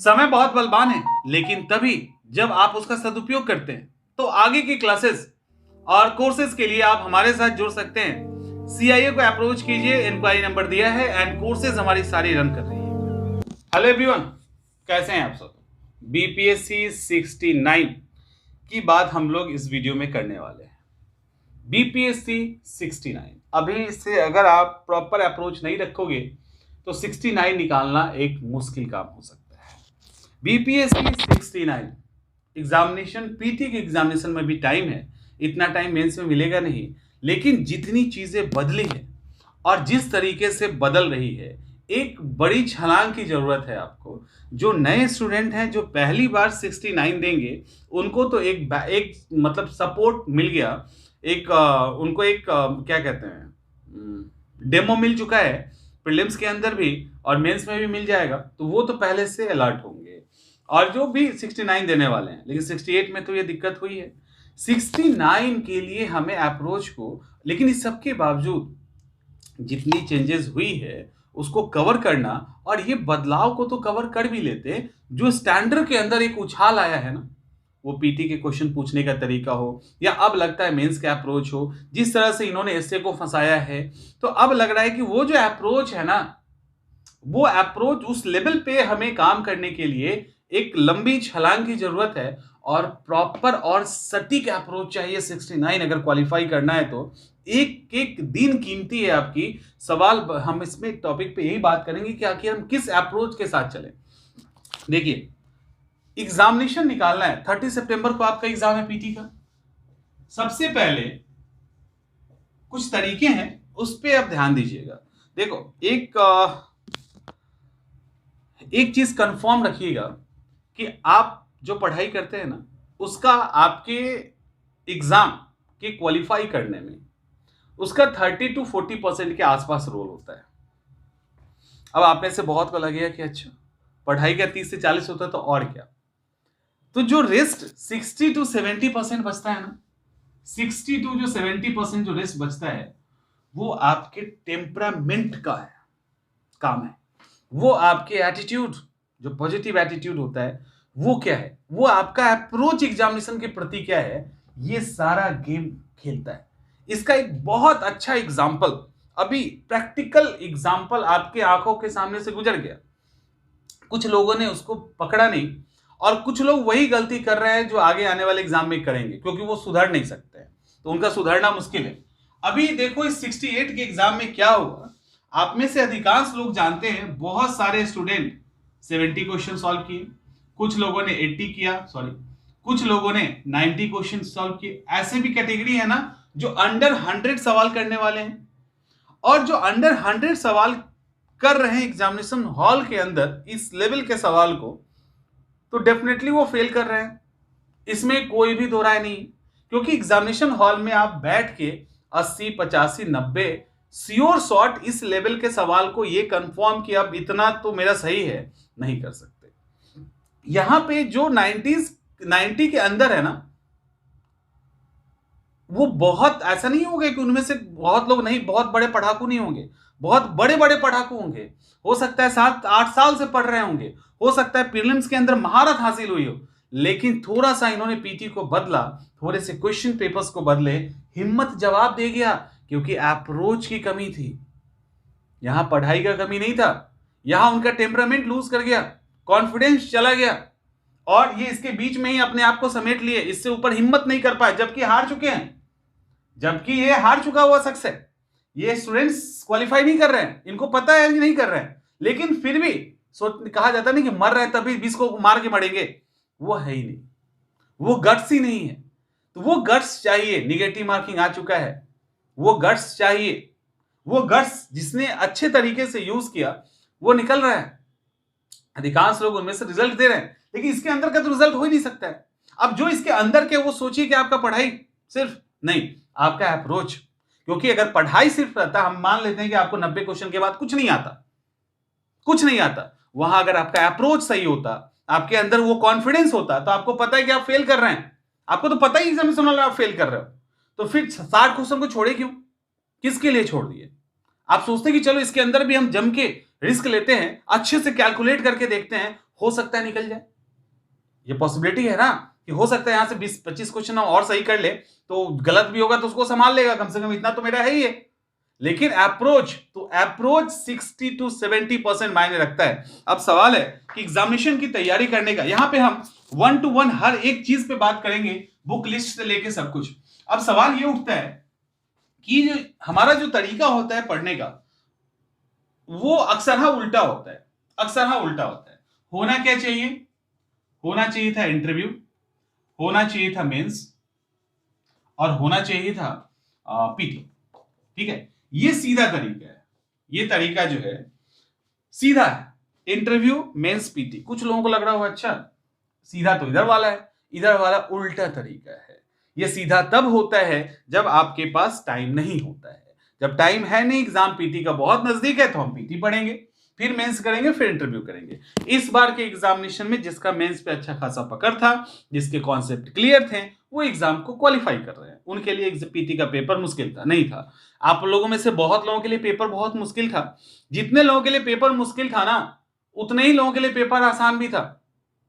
समय बहुत बलवान है, लेकिन तभी जब आप उसका सदुपयोग करते हैं। तो आगे की क्लासेस और कोर्सेज के लिए आप हमारे साथ जुड़ सकते हैं। सीआईए को अप्रोच कीजिए, इंक्वायरी नंबर दिया है एंड कोर्सेज हमारी सारी रन कर रही है। हेलो एवरीवन, कैसे हैं आप सब? बीपीएससी 69 की बात हम लोग इस वीडियो में करने वाले हैं। बीपीएससी 69 अभी से अगर आप प्रॉपर अप्रोच नहीं रखोगे तो 69 निकालना एक मुश्किल काम हो सकता है। बीपीएससी 69 एग्जामिनेशन, पीटी के एग्जामिनेशन में भी टाइम है, इतना टाइम मेंस में मिलेगा नहीं, लेकिन जितनी चीजें बदली है और जिस तरीके से बदल रही है, एक बड़ी छलांग की जरूरत है आपको। जो नए स्टूडेंट हैं जो पहली बार 69 देंगे, उनको तो एक मतलब सपोर्ट मिल गया, उनको एक क्या कहते हैं, डेमो मिल चुका है प्रीलिम्स के अंदर भी और मेंस में भी मिल जाएगा, तो वो तो पहले से अलर्ट होंगे। और जो भी 69 देने वाले हैं, लेकिन 68 में तो ये दिक्कत हुई है। 69 के लिए हमें अप्रोच को, लेकिन इस सब के बावजूद जितनी चेंजेस हुई है उसको कवर करना, और ये बदलाव को तो कवर कर भी लेते। जो स्टैंडर्ड के अंदर एक उछाल आया है ना, वो पीटी के क्वेश्चन पूछने का तरीका हो या अब लगता है मेंस का अप्रोच हो, जिस तरह से इन्होंने एसए को फंसाया है, तो अब लग रहा है कि वो जो अप्रोच है ना, वो अप्रोच उस लेवल पे हमें काम करने के लिए एक लंबी छलांग की जरूरत है और प्रॉपर और सटीक अप्रोच चाहिए। 69 अगर क्वालिफाई करना है तो एक एक दिन कीमती है आपकी। सवाल हम इसमें टॉपिक पे यही बात करेंगे कि आखिर हम किस अप्रोच के साथ चलें। देखिए, एग्जामिनेशन निकालना है, 30 सितंबर को आपका एग्जाम है पीटी का। सबसे पहले कुछ तरीके हैं, उस पर आप ध्यान दीजिएगा। देखो, एक चीज कंफर्म रखिएगा कि आप जो पढ़ाई करते हैं ना, उसका आपके एग्जाम के क्वालिफाई करने में उसका 30 to 40% के आसपास रोल होता है। अब आप में से बहुत को लगेगा कि अच्छा, पढ़ाई का 30 से 40 होता है तो और क्या। तो जो रेस्ट 60 to 70% बचता है ना, 60 to जो 70% जो रेस्ट बचता है, वो आपके टेम्परामेंट का है, काम है। वो आपके एटीट्यूड, जो पॉजिटिव एटीट्यूड होता है, वो क्या है, वो आपका अप्रोच एग्जामिनेशन के प्रति क्या है, ये सारा गेम खेलता है। इसका एक बहुत अच्छा एग्जाम्पल, अभी प्रैक्टिकल एग्जाम्पल आपके आंखों के सामने से गुजर गया। कुछ लोगों ने उसको पकड़ा नहीं, और कुछ लोग वही गलती कर रहे हैं जो आगे आने वाले एग्जाम में करेंगे, क्योंकि वो सुधर नहीं सकते हैं, तो उनका सुधरना मुश्किल है। अभी देखो, इस 68 के एग्जाम में क्या हुआ। आप में से अधिकांश लोग जानते हैं, बहुत सारे स्टूडेंट 70 क्वेश्चन सॉल्व किए, कुछ लोगों ने 80 किया, कुछ लोगों ने 90 क्वेश्चन सॉल्व किए। ऐसे भी कैटेगरी है ना जो अंडर 100 सवाल करने वाले हैं, और जो अंडर 100 सवाल कर रहे हैं एग्जामिनेशन हॉल के अंदर इस लेवल के सवाल को, तो डेफिनेटली वो फेल कर रहे हैं। इसमें कोई भी दो राय नहीं, क्योंकि एग्जामिनेशन हॉल में आप बैठ के 80, 85, 90 श्योर शॉट इस लेवल के सवाल को ये कंफर्म कि अब इतना तो मेरा सही है, नहीं कर सकते। यहां पे जो 90 के अंदर है ना, वो बहुत ऐसा नहीं होगा कि उनमें से बहुत लोग नहीं, बहुत बड़े पढ़ाकू नहीं होंगे, बहुत बड़े बड़े पढ़ाकू होंगे। हो सकता है 7-8 साल से पढ़ रहे होंगे, हो सकता है प्रीलिम्स के अंदर महारत हासिल हुई हो, लेकिन थोड़ा सा इन्होंने पीटी को बदला, थोड़े से क्वेश्चन पेपर्स को बदले, हिम्मत जवाब दे गया, क्योंकि अप्रोच की कमी थी। यहां पढ़ाई का कमी नहीं था, यहां उनका टेम्परामेंट लूज कर गया, कॉन्फिडेंस चला गया, और ये इसके बीच में ही अपने आप को समेट लिए, इससे ऊपर हिम्मत नहीं कर पाए, जबकि हार चुके हैं, जबकि ये हार चुका हुआ शख्स है। ये स्टूडेंट्स क्वालिफाई नहीं कर रहे हैं, इनको पता है कि नहीं कर रहे हैं, लेकिन फिर भी कहा जाता नहीं कि मर रहे हैं तभी 20 को मार के मरेंगे, वो है ही नहीं, वो गट्स ही नहीं है। तो वो गट्स चाहिए, निगेटिव मार्किंग आ चुका है, वो गट्स चाहिए, वो गट्स जिसने अच्छे तरीके से यूज किया वो निकल रहा है। अधिकांश लोग उनमें से रिजल्ट दे रहे हैं, लेकिन इसके अंदर का तो रिजल्ट हो ही नहीं सकता है। अब जो इसके अंदर के, वो सोचिए कि आपका पढ़ाई सिर्फ नहीं, आपका अप्रोच, क्योंकि अगर पढ़ाई सिर्फ रहता, हम मान लेते हैं कि आपको 90 क्वेश्चन के बाद कुछ नहीं आता, कुछ नहीं आता, वहां अगर आपका अप्रोच सही होता, आपके अंदर वो कॉन्फिडेंस होता, तो आपको पता है कि आप फेल कर रहे हैं, आपको तो पता ही एग्जामिनेशन में आप फेल कर रहे हो, तो फिर 60 क्वेश्चन को छोड़े क्यों, किसके लिए छोड़ दिए? आप सोचते कि चलो इसके अंदर भी हम जम के रिस्क लेते हैं, अच्छे से कैलकुलेट करके देखते हैं, हो सकता है निकल जाए, ये पॉसिबिलिटी है ना कि हो सकता है यहां से 20-25 क्वेश्चन और सही कर ले, तो गलत भी होगा तो उसको संभाल लेगा, कम से कम इतना तो मेरा है ही है। लेकिन अप्रोच 60 to 70% मायने रखता है। अब सवाल है कि एग्जामिनेशन की तैयारी करने का, यहां पे हम 1 to 1 हर एक चीज पे बात करेंगे, बुक लिस्ट से लेके सब कुछ। अब सवाल ये उठता है कि जो हमारा जो तरीका होता है पढ़ने का, वो अक्सर उल्टा होता है, होना क्या चाहिए? होना चाहिए था इंटरव्यू, होना चाहिए था मेंस, और होना चाहिए था पीटी। ठीक है, ये सीधा तरीका है, ये तरीका जो है सीधा है, इंटरव्यू मेंस पीटी। कुछ लोगों को लग रहा होगा अच्छा सीधा तो इधर वाला है, इधर वाला उल्टा तरीका है। ये सीधा तब होता है जब आपके पास टाइम नहीं होता है। जब टाइम है नहीं, एग्जाम पीटी का बहुत नजदीक है, तो हम पीटी पढ़ेंगे, फिर मेंस करेंगे, फिर इंटरव्यू करेंगे। इस बार के एग्जामिनेशन में जिसका मेंस पे अच्छा खासा पकड़ था, जिसके कॉन्सेप्ट क्लियर थे, वो एग्जाम को क्वालिफाई कर रहे हैं। उनके लिए पीटी का पेपर मुश्किल था नहीं था। आप लोगों में से बहुत लोगों के लिए पेपर बहुत मुश्किल था। जितने लोगों के लिए पेपर मुश्किल था ना, उतने ही लोगों के लिए पेपर आसान भी था।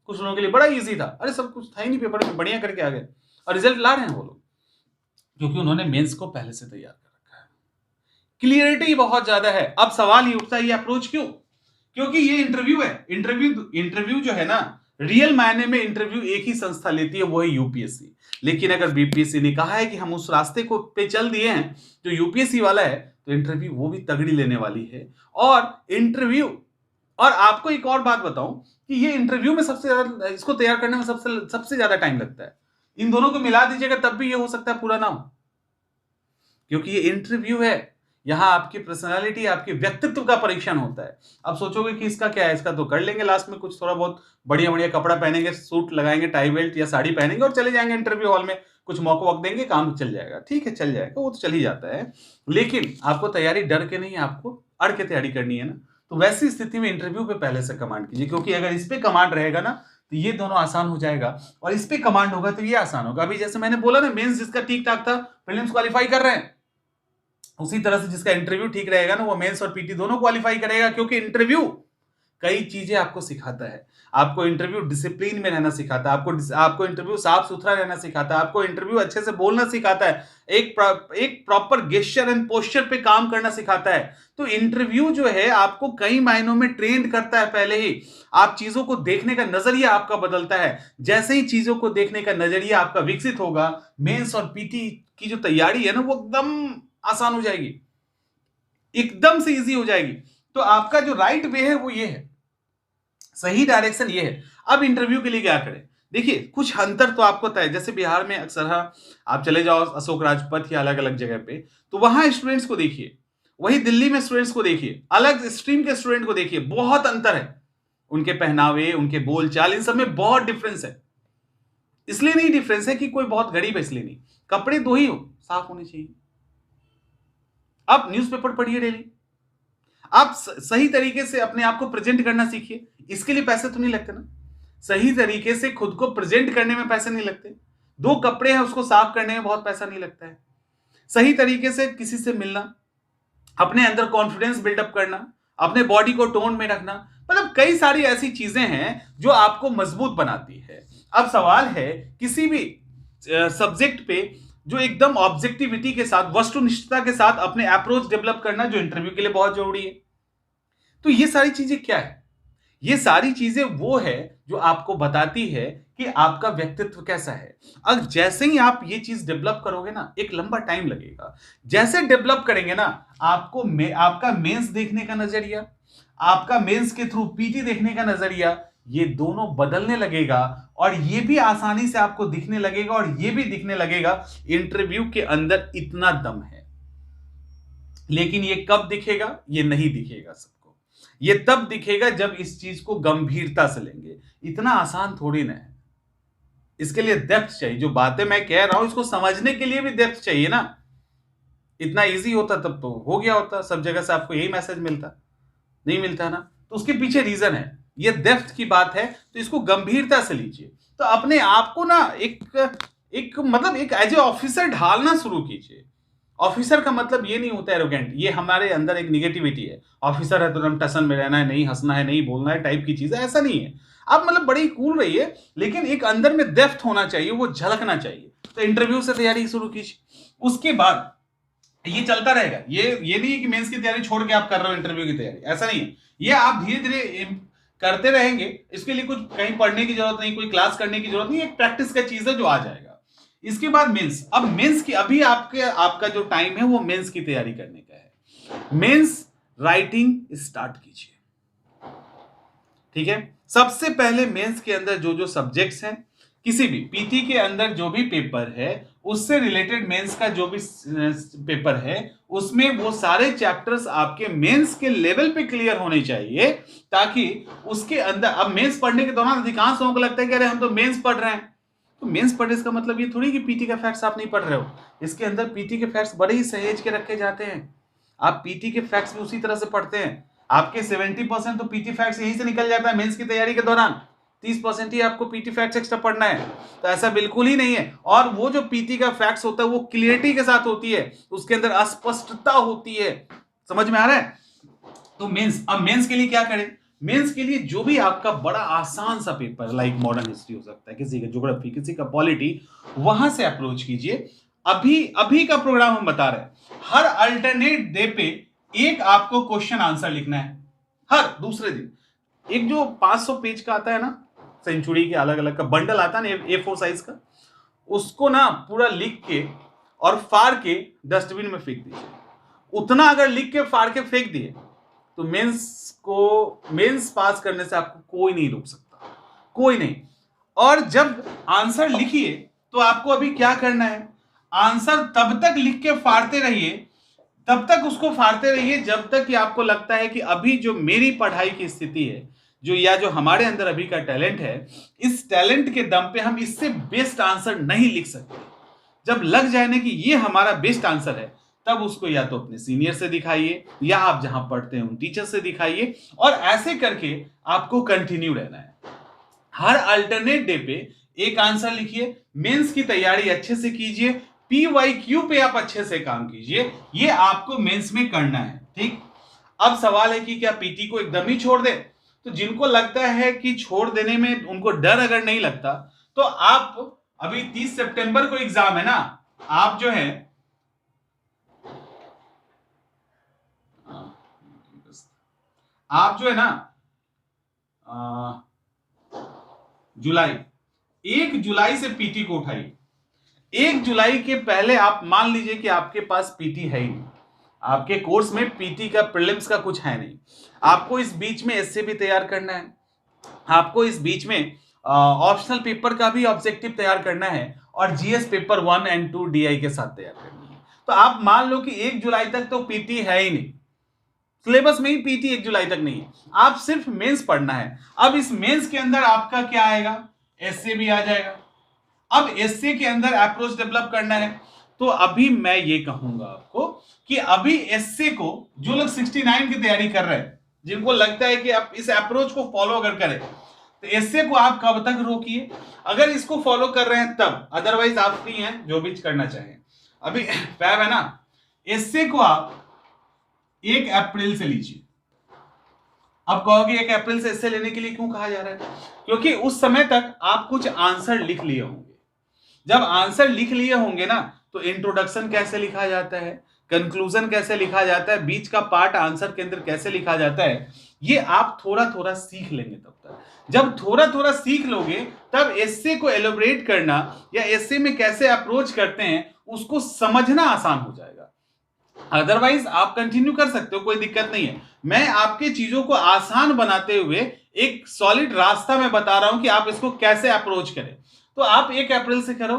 कुछ लोगों के लिए बड़ा इजी था, अरे सब कुछ था ही नहीं पेपर में, बढ़िया करके आ गए और रिजल्ट ला रहे हैं वो लोग, क्योंकि उन्होंने मेंस को पहले से तैयार कर रखा है। क्लियरिटी बहुत ज्यादा है। अब सवाल ये उठता है ये अप्रोच क्यों? क्योंकि ये इंटरव्यू है। इंटरव्यू जो है ना, रियल मायने में इंटरव्यू एक ही संस्था लेती है, वो है यूपीएससी। लेकिन अगर बीपीएससी ने कहा है कि हम उस रास्ते को पे चल दिए हैं जो यूपीएससी वाला है, तो इंटरव्यू वो भी तगड़ी लेने वाली है। और आपको एक और बात बताऊं कि ये इंटरव्यू में सबसे ज्यादा, इसको तैयार करने में सबसे ज्यादा टाइम लगता है। इन दोनों को मिला दीजिएगा तब भी ये हो सकता है पूरा ना हो, क्योंकि ये इंटरव्यू है। यहां आपकी पर्सनालिटी, आपके व्यक्तित्व का परीक्षण होता है। अब सोचोगे कि इसका क्या है, इसका तो कर लेंगे लास्ट में, कुछ थोड़ा बहुत बढ़िया बढ़िया कपड़ा पहनेंगे, सूट लगाएंगे, टाई बेल्ट या साड़ी पहनेंगे और चले जाएंगे इंटरव्यू हॉल में, कुछ मौका वक्त देंगे, काम चल जाएगा। ठीक है, चल जाएगा, वो तो चल ही जाता है। लेकिन आपको तैयारी डर के नहीं, आपको अड़ के तैयारी करनी है ना। तो वैसी स्थिति में इंटरव्यू पे पहले से कमांड कीजिए, क्योंकि अगर इस पे कमांड रहेगा ना, तो ये दोनों आसान हो जाएगा, और इस पे कमांड होगा तो ये आसान होगा। अभी जैसे मैंने बोला ना, मेंस जिसका ठीक ठाक था, प्रीलिम्स क्वालिफाई कर रहे हैं, उसी तरह से जिसका इंटरव्यू ठीक रहेगा ना, वो मेंस और पीटी दोनों क्वालिफाई करेगा। क्योंकि इंटरव्यू कई चीजें आपको सिखाता है। आपको इंटरव्यू डिसिप्लिन में रहना सिखाता है, आपको इंटरव्यू साफ सुथरा रहना सिखाता है, आपको इंटरव्यू अच्छे से बोलना सिखाता है, एक प्रॉपर गेस्चर एंड पोस्चर पे काम करना सिखाता है। तो इंटरव्यू जो है आपको कई मायनों में ट्रेंड करता है। पहले ही आप चीजों को देखने का नजरिया आपका बदलता है। जैसे ही चीजों को देखने का नजरिया आपका विकसित होगा, मेंस और पीटी की जो तैयारी है ना, वो एकदम आसान हो जाएगी, एकदम से इजी हो जाएगी। तो आपका जो राइट वे है वो ये है, सही डायरेक्शन ये है। अब इंटरव्यू के लिए क्या करें? देखिए, कुछ अंतर तो आपको तय, जैसे बिहार में अक्सर आप चले जाओ अशोक राजपथ या अलग अलग जगह पे, तो वहां स्टूडेंट्स को देखिए, वही दिल्ली में स्टूडेंट्स को देखिए, अलग स्ट्रीम के स्टूडेंट को देखिए, बहुत अंतर है। उनके पहनावे, उनके बोलचाल, इन सब में बहुत डिफरेंस है। इसलिए नहीं डिफरेंस है कि कोई बहुत गरीब है, इसलिए नहीं, कपड़े दो ही हो, साफ होने चाहिए। आप न्यूज़पेपर पढ़िए डेली, आप सही तरीके से अपने आप को प्रेजेंट करना सीखिए। इसके लिए पैसे तो नहीं लगते ना, सही तरीके से खुद को प्रेजेंट करने में पैसे नहीं लगते। दो कपड़े हैं उसको साफ करने में बहुत पैसा नहीं लगता है। सही तरीके से किसी से मिलना, अपने अंदर कॉन्फिडेंस बिल्डअप करना, अपने बॉडी को टोन में रखना, मतलब कई सारी ऐसी चीजें हैं जो आपको मजबूत बनाती है। अब सवाल है किसी भी सब्जेक्ट पे जो एकदम ऑब्जेक्टिविटी के साथ, वस्तुनिष्ठता के साथ अपने अप्रोच डेवलप करना, जो इंटरव्यू के लिए बहुत जरूरी है। तो ये सारी चीजें क्या है? ये सारी चीजें वो है जो आपको बताती है कि आपका व्यक्तित्व कैसा है। अब जैसे ही आप ये चीज डेवलप करोगे ना, एक लंबा टाइम लगेगा, जैसे डेवलप करेंगे ना, आपका मेंस देखने का नजरिया, आपका मेंस के थ्रू पीटी देखने का नजरिया, ये दोनों बदलने लगेगा, और ये भी आसानी से आपको दिखने लगेगा, और ये भी दिखने लगेगा इंटरव्यू के अंदर इतना दम है। लेकिन ये कब दिखेगा? ये नहीं दिखेगा सबको। ये तब दिखेगा जब इस चीज को गंभीरता से लेंगे। इतना आसान थोड़ी ना है, इसके लिए डेप्थ चाहिए। जो बातें मैं कह रहा हूं, इसको समझने के लिए भी डेप्थ चाहिए ना। इतना इजी होता तब तो हो गया होता, सब जगह से आपको यही मैसेज मिलता, नहीं मिलता ना। तो उसके पीछे रीजन है, ये डेप्थ की बात है, तो इसको गंभीरता से लीजिए। तो अपने आप को ना एक मतलब एक एज ए ऑफिसर ढालना शुरू कीजिए। ऑफिसर का मतलब ये नहीं होता एरोगेंट, ये हमारे अंदर एक निगेटिविटी है। ऑफिसर है तो हम टसन में रहना है, नहीं हंसना है, नहीं बोलना है टाइप की चीज है, ऐसा नहीं है। आप मतलब बड़ी कूल रहिए, लेकिन एक अंदर में डेप्थ होना चाहिए, वो झलकना चाहिए। तो इंटरव्यू से तैयारी शुरू कीजिए। उसके बाद ये चलता रहेगा, ये नहीं है कि मेंस की तैयारी छोड़ के आप कर रहे हो इंटरव्यू की तैयारी, ऐसा नहीं है। ये आप धीरे धीरे करते रहेंगे, इसके लिए कुछ कहीं पढ़ने की जरूरत नहीं, कोई क्लास करने की जरूरत नहीं, एक प्रैक्टिस का चीज है जो आ जाएगा। इसके बाद मेंस। अब मेंस की अभी आपका जो टाइम है वो मेंस की तैयारी करने का है। मेंस राइटिंग स्टार्ट कीजिए, ठीक है। सबसे पहले मेंस के अंदर जो जो सब्जेक्ट्स हैं, किसी भी पीटी के अंदर जो भी पेपर है उससे रिलेटेड मेंस का जो भी पेपर है उसमें वो सारे चैप्टर्स आपके मेंस के लेवल पे क्लियर होने चाहिए, ताकि उसके अंदर अब मेंस पढ़ने के दौरान अधिकांश लोगों को लगता है कि अरे हम तो मेंस पढ़ रहे हैं। तो मेंस पढ़ने इसका मतलब ये थोड़ी कि पीटी का फैक्ट्स आप नहीं पढ़ रहे हो। इसके अंदर पीटी के फैक्ट्स बड़े ही सहेज के रखे जाते हैं। आप पीटी के फैक्ट्स भी उसी तरह से पढ़ते हैं। आपके 70% तो पीटी फैक्ट्स यहीं से निकल जाता है मेंस की तैयारी के दौरान। 30% ही आपको पीटी फैक्ट्स एक्स्ट्रा पढ़ना है। तो ऐसा बिल्कुल ही नहीं है। और वो जो पीटी का फैक्ट्स होता है वो क्लियरिटी के साथ होती है, उसके अंदर अस्पष्टता होती है। समझ में आ रहा है? तो मेंस, अब मेंस के लिए क्या करें? मेंस के लिए जो भी आपका बड़ा आसान सा पेपर, लाइक मॉडर्न हिस्ट्री हो सकता है, किसी का ज्योग्राफी, किसी का पॉलिटी, वहां से अप्रोच कीजिए। अभी अभी का प्रोग्राम हम बता रहे हैं, हर अल्टरनेट डे पे एक आपको क्वेश्चन आंसर लिखना है। हर दूसरे दिन एक जो 500 पेज का आता है ना, सेंचुरी के अलग अलग का बंडल आता है ना A4 साइज का, उसको ना पूरा लिख के और फाड़ के डस्टबिन में फेंक दीजिए। उतना अगर लिख के फाड़ के फेंक दिए तो मेंस पास करने से आपको कोई नहीं रोक सकता, कोई नहीं। और जब आंसर लिखिए तो आपको अभी क्या करना है, आंसर तब तक लिख के फाड़ते रहिए, तब तक उसको फाड़ते रहिए जब तक कि आपको लगता है कि अभी जो मेरी पढ़ाई की स्थिति है, जो हमारे अंदर अभी का टैलेंट है, इस टैलेंट के दम पे हम इससे बेस्ट आंसर नहीं लिख सकते। जब लग जाए ना कि ये हमारा बेस्ट आंसर है, तब उसको या तो अपने सीनियर से दिखाइए या आप जहां पढ़ते हैं उन टीचर से दिखाइए, और ऐसे करके आपको कंटिन्यू रहना है। हर अल्टरनेट डे पे एक आंसर लिखिए, मेंस की तैयारी अच्छे से कीजिए, PYQ पे आप अच्छे से काम कीजिए। ये आपको मेंस में करना है, ठीक। अब सवाल है कि क्या पीटी को एकदम ही छोड़ दें? तो जिनको लगता है कि छोड़ देने में उनको डर अगर नहीं लगता, तो आप अभी 30 सितंबर को एग्जाम है ना, आप जो है ना जुलाई 1 जुलाई से पीटी को उठाइए। 1 जुलाई के पहले आप मान लीजिए कि आपके पास पीटी है ही नहीं, आपके कोर्स में पीटी का प्रीलिम्स का कुछ है नहीं, आपको इस बीच में एसए भी तैयार करना है, आपको इस बीच में ऑप्शनल पेपर का भी ऑब्जेक्टिव तैयार करना है, और जीएस पेपर 1 एंड 2 डीआई के साथ तैयार करनी है। तो आप मान लो कि 1 जुलाई तक तो पीटी है ही नहीं, सिलेबस में ही पीटी 1 जुलाई तक नहीं है, आप सिर्फ मेंस पढ़ना है। अब इस मेंस के अंदर आपका क्या आएगा, एसए भी आ जाएगा। अब एसए के अंदर अप्रोच डेवलप करना है। तो अभी मैं ये कहूंगा आपको कि अभी एसए को जो लोग 69 की तैयारी कर रहे हैं, जिनको लगता है कि आप इस अप्रोच को फॉलो अगर करें, तो एसए को आप कब तक रोकिए, अगर इसको फॉलो कर रहे हैं तब, अदरवाइज आप फ्री हैं जो भी करना चाहें। अभी फैब है ना, एसए को आप 1 अप्रैल से लीजिए। अब कहोगे 1 अप्रैल से एसए लेने के लिए क्यों कहा जा रहा है? क्योंकि उस समय तक आप कुछ आंसर लिख लिए होंगे। जब आंसर लिख लिए होंगे ना, तो इंट्रोडक्शन कैसे लिखा जाता है, कंक्लूजन कैसे लिखा जाता है, बीच का पार्ट आंसर के अंदर कैसे लिखा जाता है, ये आप थोड़ा थोड़ा सीख लेंगे। तब तक जब थोड़ा थोड़ा सीख लोगे, तब एस्से को एलोबरेट करना या एस्से में कैसे अप्रोच करते हैं उसको समझना आसान हो जाएगा। अदरवाइज आप कंटिन्यू कर सकते हो, कोई दिक्कत नहीं है। मैं आपके चीजों को आसान बनाते हुए एक सॉलिड रास्ता में बता रहा हूं कि आप इसको कैसे अप्रोच करें। तो आप 1 अप्रैल से करो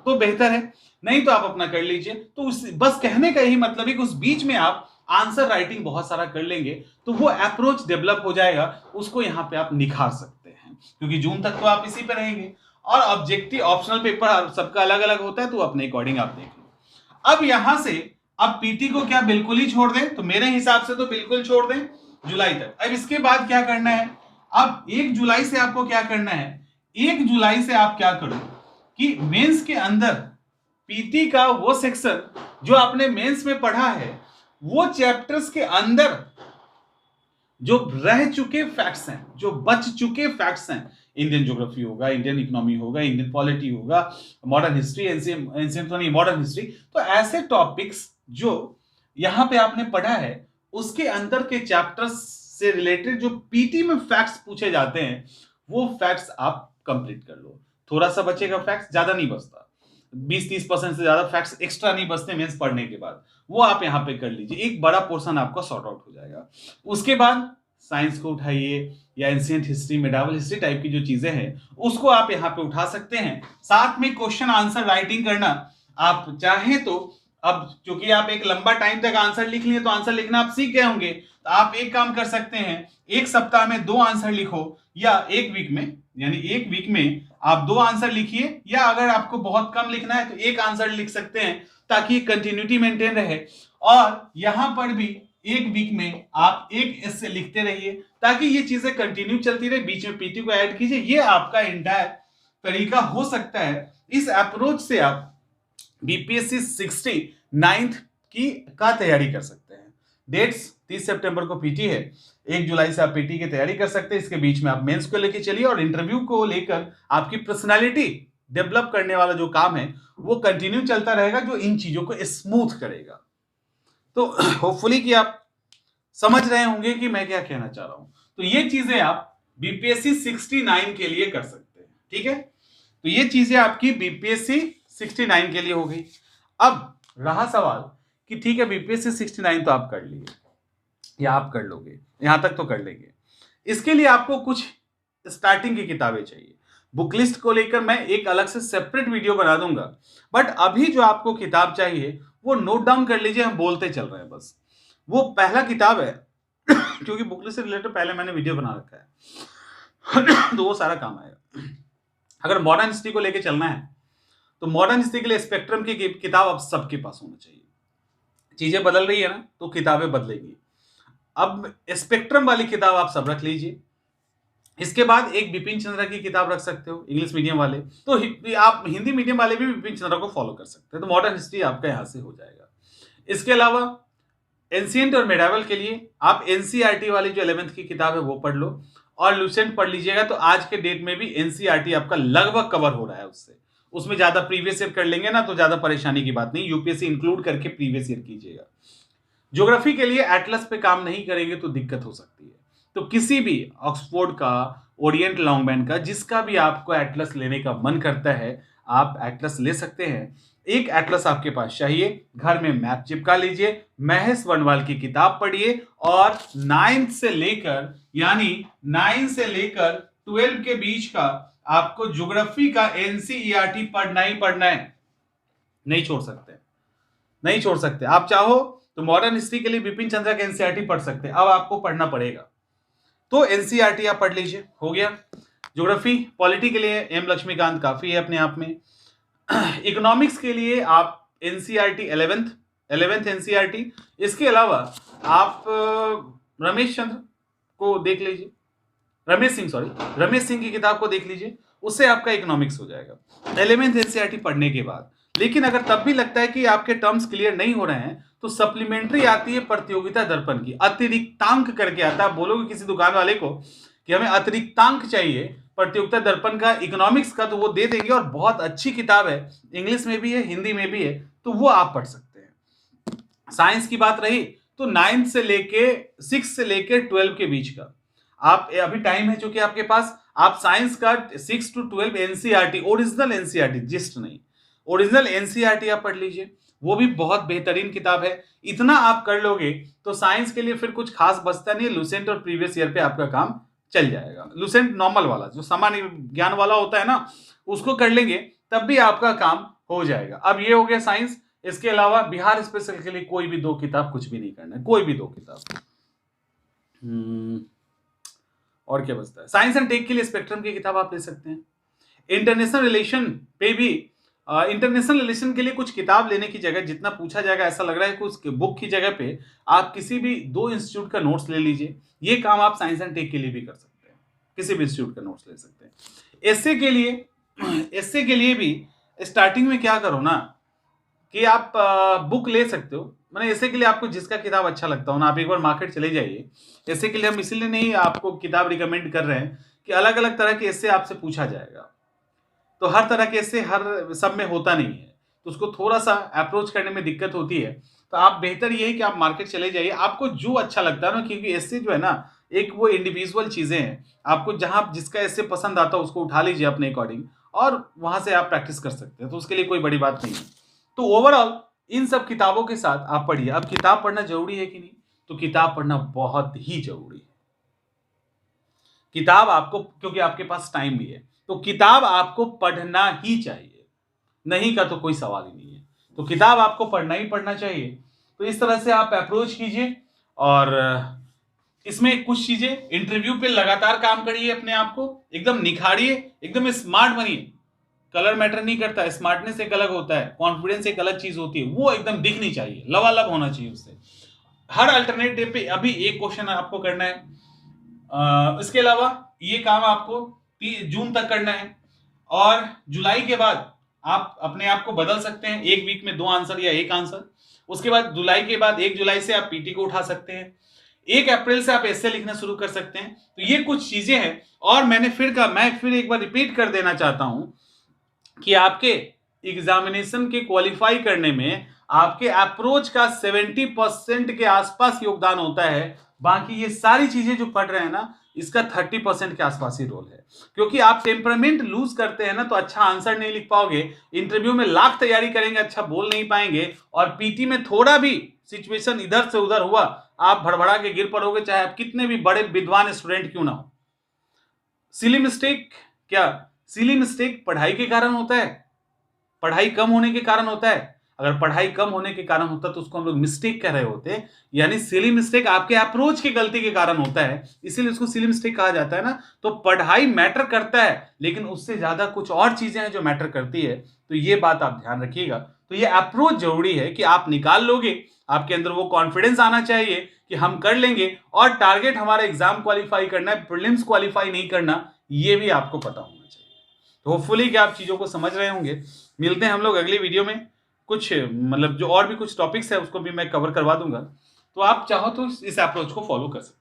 तो बेहतर है, नहीं तो आप अपना कर लीजिए। तो बस कहने का यही मतलब है कि उस बीच में आप आंसर राइटिंग बहुत सारा कर लेंगे तो वो अप्रोच डेवलप हो जाएगा, उसको यहां पे आप निखार सकते हैं। क्योंकि जून तक तो आप इसी पे रहेंगे, और ऑब्जेक्टिव ऑप्शनल पेपर सबका अलग अलग होता है, तो अपने अकॉर्डिंग आप देख लो। अब यहां से अब पीटी को क्या बिल्कुल ही छोड़ दें? तो मेरे हिसाब से तो बिल्कुल छोड़ दें जुलाई तक। अब इसके बाद क्या करना है? अब 1 जुलाई से आपको क्या करना है? 1 जुलाई से आप क्या करो कि मेंस के अंदर पीटी का वो सेक्शन जो आपने मेंस में पढ़ा है, वो चैप्टर्स के अंदर जो रह चुके फैक्ट्स हैं, जो बच चुके फैक्ट्स हैं, इंडियन ज्योग्राफी होगा, इंडियन इकोनॉमी होगा, इंडियन पॉलिटी होगा, modern history, ancient modern history, तो ऐसे टॉपिक्स जो यहाँ पे आपने पढ़ा है उसके अंदर के चैप्टर्स से रिलेटेड जो पीटी में फैक्ट्स पूछे जाते हैं वो फैक्ट्स आप कंप्लीट कर लो। थोड़ा सा बचेगा फैक्ट्स, ज्यादा नहीं बचता, 20-30% से ज्यादा फैक्ट्स एक्स्ट्रा नहीं बचते मेंस पढ़ने के बाद, वो आप यहाँ पे कर लीजिए, एक बड़ा पोर्शन आपका सॉर्ट आउट हो जाएगा। उसके बाद साइंस को उठाइए या ancient history, medieval history type की जो चीजें हैं उसको आप यहाँ पे उठा सकते हैं। साथ में क्वेश्चन आंसर राइटिंग करना आप चाहें तो, अब क्योंकि आप एक लंबा टाइम तक आंसर लिख लिए तो आंसर लिखना आप सीख गए होंगे, तो आप एक काम कर सकते हैं, एक सप्ताह में 2 आंसर लिखो, या एक वीक में, यानी एक वीक में आप 2 आंसर लिखिए, या अगर आपको बहुत कम लिखना है तो एक आंसर लिख सकते हैं ताकि कंटिन्यूटी मेंटेन रहे। और यहां पर भी एक वीक में आप एक एस्से लिखते रहिए ताकि ये चीजें कंटिन्यू चलती रहे, बीच में पीटी को ऐड कीजिए। ये आपका इंटायर तरीका हो सकता है। इस अप्रोच से आप बीपीएससी 69th की का तैयारी कर सकते हैं। डेट्स 30 सितंबर को पीटी है, 1 जुलाई से आप पीटी की तैयारी कर सकते हैं। इसके बीच में आप मेंस को लेकर चलिए और इंटरव्यू को लेकर आपकी पर्सनालिटी डेवलप करने वाला जो काम है वो कंटिन्यू चलता रहेगा, जो इन चीजों को स्मूथ करेगा। तो होपफुली कि आप समझ रहे होंगे कि मैं क्या कहना चाह रहा हूं। तो ये चीजें आप बीपीएससी 69 के लिए कर सकते हैं, ठीक है। तो ये चीजें आपकी बीपीएससी 69 के लिए हो गई। अब रहा सवाल कि ठीक है बीपीएससी 69 तो आप कर लिए या आप कर लोगे, यहां तक तो कर लेंगे, इसके लिए आपको कुछ स्टार्टिंग की किताबें चाहिए। बुक लिस्ट को लेकर मैं एक अलग से सेपरेट वीडियो बना दूंगा, बट अभी जो आपको किताब चाहिए वो नोट डाउन कर लीजिए, हम बोलते चल रहे हैं बस। वो पहला किताब है क्योंकि बुक लिस्ट से रिलेटेड पहले मैंने वीडियो बना रखा है तो वो सारा काम आएगा। अगर मॉडर्न हिस्ट्री को लेकर चलना है तो मॉडर्न हिस्ट्री के लिए स्पेक्ट्रम की किताब अब सबके पास होना चाहिए। चीजें बदल रही है ना तो किताबें बदलेगी। अब स्पेक्ट्रम वाली किताब आप सब रख लीजिए। इसके बाद एक बिपिन चंद्रा की किताब रख सकते हो, इंग्लिश मीडियम वाले, तो आप हिंदी मीडियम वाले भी बिपिन चंद्रा को फॉलो कर सकते हैं, तो मॉडर्न हिस्ट्री आपका यहां से हो जाएगा। इसके अलावा एंशिएंट और मेडावल के लिए आप एनसीईआरटी वाली जो 11th की किताब है वो पढ़ लो और लुसेंट पढ़ लीजिएगा, तो आज के डेट में भी एनसीईआरटी आपका लगभग कवर हो रहा है उससे। उसमें ज्यादा प्रीवियस ईयर कर लेंगे ना तो ज्यादा परेशानी की बात नहीं, यूपीएससी इंक्लूड करके प्रीवियस ईयर कीजिएगा। ज्योग्राफी के लिए एटलस पे काम नहीं करेंगे तो दिक्कत हो सकती है, तो किसी भी ऑक्सफोर्ड का, ओरिएंट लॉन्गमैन का, जिसका भी आपको एटलस लेने का मन करता है आप एटलस ले सकते हैं। एक एटलस आपके पास चाहिए, घर में मैप चिपका लीजिए, महेश वनवाल की किताब पढ़िए और 9th से लेकर, यानी 9 से लेकर 12 के बीच का आपको ज्योग्राफी का एनसीईआरटी पढ़ना ही पढ़ना है, नहीं छोड़ सकते, नहीं छोड़ सकते। आप चाहो तो मॉडर्न हिस्ट्री के लिए बिपिन चंद्रा का एनसीईआरटी पढ़ सकते हैं, अब आपको पढ़ना पड़ेगा तो एनसीईआरटी आप पढ़ लीजिए, हो गया। ज्योग्राफी पॉलिटी के लिए एम लक्ष्मीकांत काफी है अपने आप में। इकोनॉमिक्स के लिए आप एनसीईआरटी 11th एनसीईआरटी, इसके अलावा आप रमेश चंद्र को देख लीजिए, रमेश सिंह की किताब को देख लीजिए, उससे आपका इकोनॉमिक्स हो जाएगा 11th एनसीईआरटी पढ़ने के बाद। लेकिन अगर तब भी लगता है कि आपके टर्म्स क्लियर नहीं हो रहे हैं तो सप्लीमेंट्री आती है प्रतियोगिता दर्पण की, अतिरिक्तांक करके आता है। बोलोगे किसी दुकान वाले को कि हमें अतिरिक्तांक चाहिए प्रतियोगिता दर्पण का इकोनॉमिक्स का, तो वो दे देंगे और बहुत अच्छी किताब है, इंग्लिश में भी है हिंदी में भी है, तो वो आप पढ़ सकते हैं। साइंस की बात रही तो 9 से लेके 6 से लेके 12 के बीच का आप अभी टाइम है चूंकि आपके पास, आप साइंस का 6 to 12 NCERT, original NCERT, gist नहीं, ओरिजिनल एनसीईआरटी आप पढ़ लीजिए, वो भी बहुत बेहतरीन किताब है। इतना आप कर लोगे तो साइंस के लिए फिर कुछ खास बचता नहीं है, लुसेंट और प्रीवियस ईयर पे आपका काम चल जाएगा। लुसेंट नॉर्मल वाला जो सामान्य ज्ञान वाला होता है ना उसको कर लेंगे तब भी आपका काम हो जाएगा। अब ये हो गया साइंस। इसके अलावा बिहार स्पेशल के लिए कोई भी 2 किताब, कुछ भी नहीं करना है, कोई भी 2 किताब। और क्या बचता है, साइंस एंड टेक के लिए स्पेक्ट्रम की किताब आप ले सकते हैं। इंटरनेशनल रिलेशन पे भी, इंटरनेशनल रिलेशन के लिए कुछ किताब लेने की जगह, जितना पूछा जाएगा ऐसा लग रहा है कि उस बुक की जगह पे आप किसी भी 2 इंस्टीट्यूट का नोट्स ले लीजिए। ये काम आप साइंस एंड टेक के लिए भी कर सकते हैं, किसी भी इंस्टीट्यूट का नोट्स ले सकते हैं। एस्से के लिए भी स्टार्टिंग में क्या करो ना कि आप बुक ले सकते हो, मैंने ऐसे के लिए आपको जिसका किताब अच्छा लगता हो ना, आप एक बार मार्केट चले जाइए। ऐसे के लिए हम इसीलिए नहीं आपको किताब रिकमेंड कर रहे हैं कि अलग अलग तरह के ऐसे आपसे पूछा जाएगा, तो हर तरह के ऐसे हर सब में होता नहीं है, तो उसको थोड़ा सा अप्रोच करने में दिक्कत होती है। तो आप बेहतर ये है कि आप मार्केट चले जाइए, आपको जो अच्छा लगता है ना, क्योंकि ऐसे जो है ना एक वो इंडिविजुअल चीजें हैं, आपको जहां जिसका ऐसे पसंद आता है उसको उठा लीजिए अपने अकॉर्डिंग, और वहां से आप प्रैक्टिस कर सकते हैं, तो उसके लिए कोई बड़ी बात नहीं है। तो ओवरऑल इन सब किताबों के साथ आप पढ़िए। अब किताब पढ़ना जरूरी है कि नहीं? तो किताब पढ़ना बहुत ही जरूरी है। किताब आपको, क्योंकि आपके पास टाइम भी है, तो किताब आपको पढ़ना ही चाहिए, नहीं का तो कोई सवाल ही नहीं है। तो किताब आपको पढ़ना ही पढ़ना चाहिए। तो इस तरह से आप अप्रोच कीजिए, और इसमें कुछ चीजें, इंटरव्यू पे लगातार काम करिए, अपने आप को एकदम निखारिए, एकदम स्मार्ट बनिए। कलर मैटर नहीं करता, स्मार्टनेस एक अलग होता है, कॉन्फिडेंस एक अलग चीज होती है, वो एकदम दिखनी चाहिए, लबालब होना चाहिए उससे। हर अल्टरनेट डे पे अभी एक क्वेश्चन आपको करना है, इसके अलावा ये काम आपको 30 जून तक करना है, और जुलाई के बाद आप अपने आप को बदल सकते हैं, एक वीक में 2 आंसर या 1 आंसर। उसके बाद जुलाई के बाद 1 जुलाई से आप पीटी को उठा सकते हैं, 1 अप्रैल से आप ऐसे लिखना शुरू कर सकते हैं। तो ये कुछ चीजें हैं, और मैंने फिर कहा, मैं फिर एक बार रिपीट कर देना चाहता हूं कि आपके एग्जामिनेशन के क्वालिफाई करने में आपके अप्रोच का 70% के आसपास योगदान होता है। बाकी ये सारी चीजें जो पढ़ रहे हैं ना, इसका 30% के आसपास ही रोल है, क्योंकि आप टेम्परामेंट लूज करते हैं ना, तो अच्छा आंसर नहीं लिख पाओगे, इंटरव्यू में लाख तैयारी करेंगे, अच्छा बोल नहीं पाएंगे, और पीटी में थोड़ा भी सिचुएशन इधर से उधर हुआ, आप भड़बड़ा के गिर पड़ोगे, चाहे आप कितने भी बड़े विद्वान स्टूडेंट क्यों ना हो। सिली मिस्टेक, क्या सिली मिस्टेक पढ़ाई के कारण होता है? पढ़ाई कम होने के कारण होता है? अगर पढ़ाई कम होने के कारण होता तो उसको हम लोग मिस्टेक कह रहे होते, यानी सिली मिस्टेक आपके अप्रोच की गलती के कारण होता है, इसीलिए उसको सिली मिस्टेक कहा जाता है ना। तो पढ़ाई मैटर करता है, लेकिन उससे ज्यादा कुछ और चीजें हैं जो मैटर करती है, तो ये बात आप ध्यान रखिएगा। तो ये अप्रोच जरूरी है कि आप निकाल लोगे, आपके अंदर वो कॉन्फिडेंस आना चाहिए कि हम कर लेंगे, और टारगेट हमारा एग्जाम क्वालिफाई करना है, प्रीलिम्स क्वालिफाई नहीं करना, ये भी आपको पता होना चाहिए। तो होपफुली कि आप चीजों को समझ रहे होंगे। मिलते हैं हम लोग अगली वीडियो में, कुछ मतलब जो और भी कुछ टॉपिक्स है उसको भी मैं कवर करवा दूंगा, तो आप चाहो तो इस अप्रोच को फॉलो कर सकते हैं।